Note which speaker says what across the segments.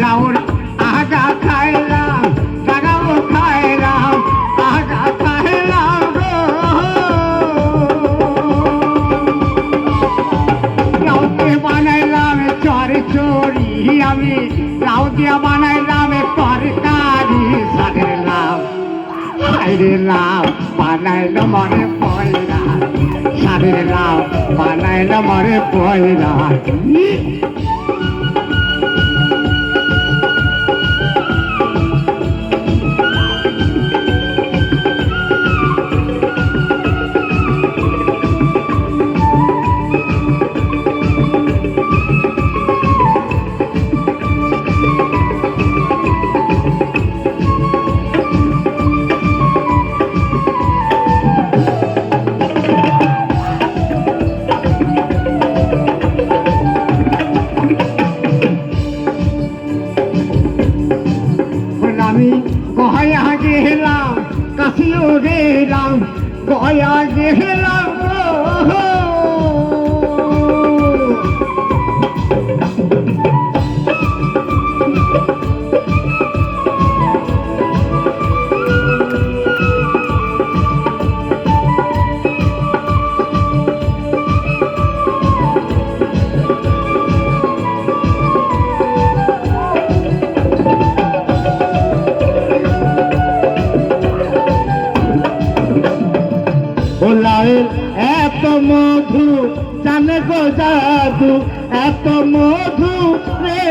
Speaker 1: লাউর আগা খাইলাম টাকাও খাইলাম আগা খাইলাম লাউ দিয়ে বানাইলাম চরি আমি লাউ দিয়ে বানাইলাম তরকারি সাদের লাউ হাইরে লাউ বানাইল মরে পয়রা সাদের লাউ বানাইল মরে পয়রা আমি গয়া গেলাম কাশিও গেলাম গয়া গেলাম লাউয়ের এত মধু জানে গো জাদু এত মধু রে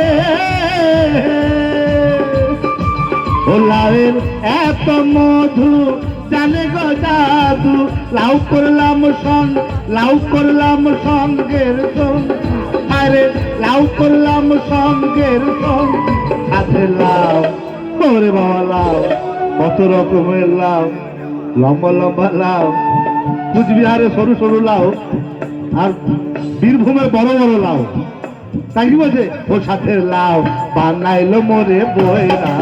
Speaker 1: লাউয়ের এত মধু জানে গো জাদু লাউ করলাম সঙ্গের সঙ্গ আরে লাউ করলাম সঙ্গের সঙ্গ সাথে লাউ ওরে বাবা লাউ কত রকমের লাউ লম্বা লম্বা লাউ কুচবিহারে সরু সরু লাউ আর বীরভূমের বড় বড় লাউ তাই কি বলছে ও সাথে লাউ বানাইলো মোরে বইরা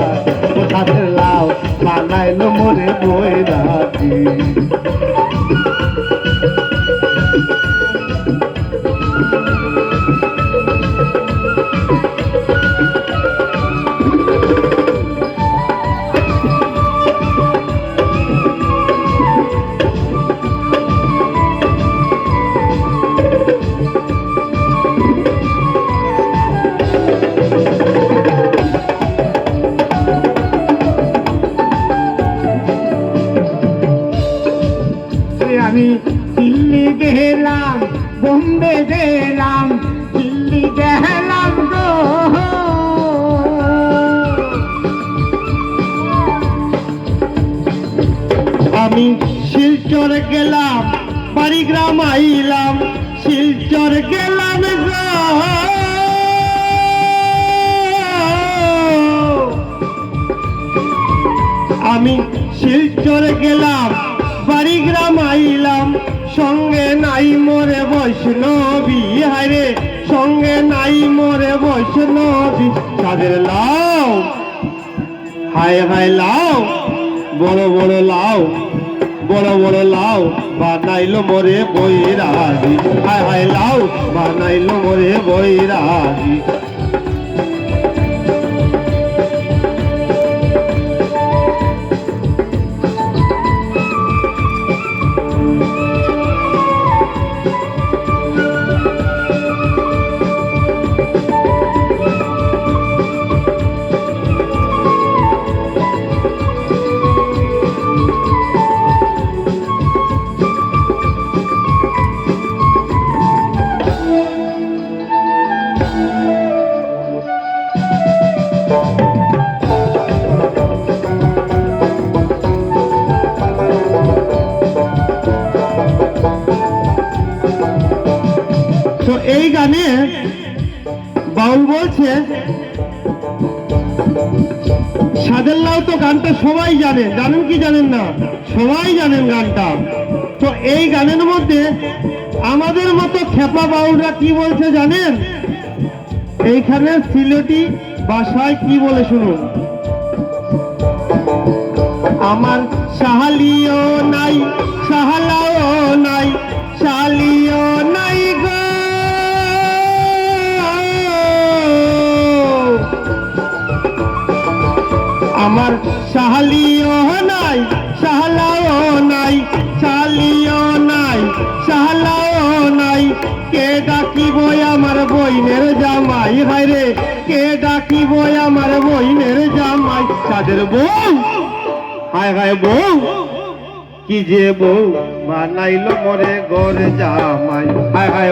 Speaker 1: ও সাথে লাউ বানাইলো মোরে বইরা আমি দিল্লি গেলাম বোম্বে গেলাম দিল্লি গেলাম গো আমি শিলচর গেলাম বাড়িগ্রাম আইলাম শিলচর গেলাম গো আমি শিলচর গেলাম বাড়িগ্রাম আইলাম সঙ্গে নাই মোরে বৈষ্ণবী হারে সঙ্গে নাই মোরে বৈষ্ণবী তাদের লাউ হায় হায় লাউ বড় বড় লাউ বানাইলো মোরে বৈরাগী হায় হায় লাউ বানাইলো মোরে বৈরাগী তো এই গানে বাউল বলছে সাদের লাউ তো গানটা সবাই জানেন কি জানেন না সবাই জানেন গানটা তো এই গানের মধ্যে আমাদের মতো খেপা বাউলরা কি বলছে জানেন এইখানে সিলেটি ভাষায় কি বলে শুনুন আমার সাহালিও নাই সাহালাও নাই শালিও নাই গো
Speaker 2: আমার শাহালিও নাই শাহলাও নাই, শালিও নাই শাহলাও নাই, কে ডাকিব আমার বইনের জামাই, হায় রে কে ডাকিব আমার বইনের জামাই। তাদের বউ, হায় হায় বউ, কি যে বউ বানাইলো মরে ঘরে জামাই, হায় হায়।